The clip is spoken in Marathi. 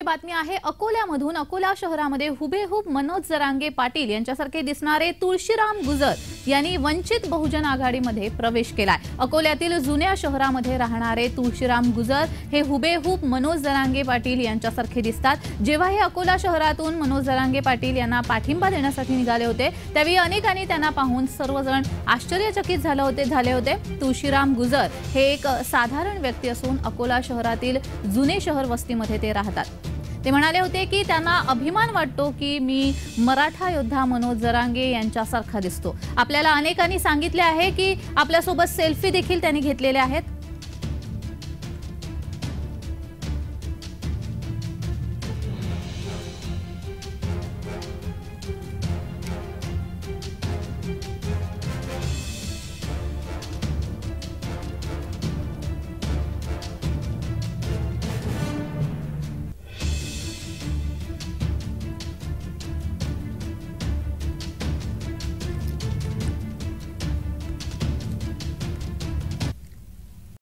बातमी आहे अकोल्यामधून। अकोला शहरामध्ये हुबेहूब मनोज जरांगे पाटील यांच्यासारखे दिसणारे तुळशीराम गुजर यांनी वंचित बहुजन आघाडीमध्ये प्रवेश केलाय। अकोल्यातील जुन्या शहरामध्ये राहणारे तुळशीराम गुजर हे हुबेहूब मनोज जरांगे पाटील यांच्यासारखे दिसतात। जेव्हा हे अकोला शहरातून मनोज जरांगे पाटील यांना पाठिंबा देण्यासाठी निघाले होते त्यावेळी अनेकांनी त्यांना पाहून सर्वजण आश्चर्यचकित झाले होते। तुळशीराम गुजर हे एक साधारण व्यक्ती असून अकोला शहरातील जुने शहर वस्तीमध्ये ते राहतात। ते म्हणाले होते की त्यांना अभिमान वाटतो की मी मराठा योद्धा मनोज जरांगे यांच्यासारखा दिसतो। आपल्याला अनेकांनी सांगितले आहे की आपल्यासोबत सेल्फी देखील त्यांनी घेतलेले आहेत।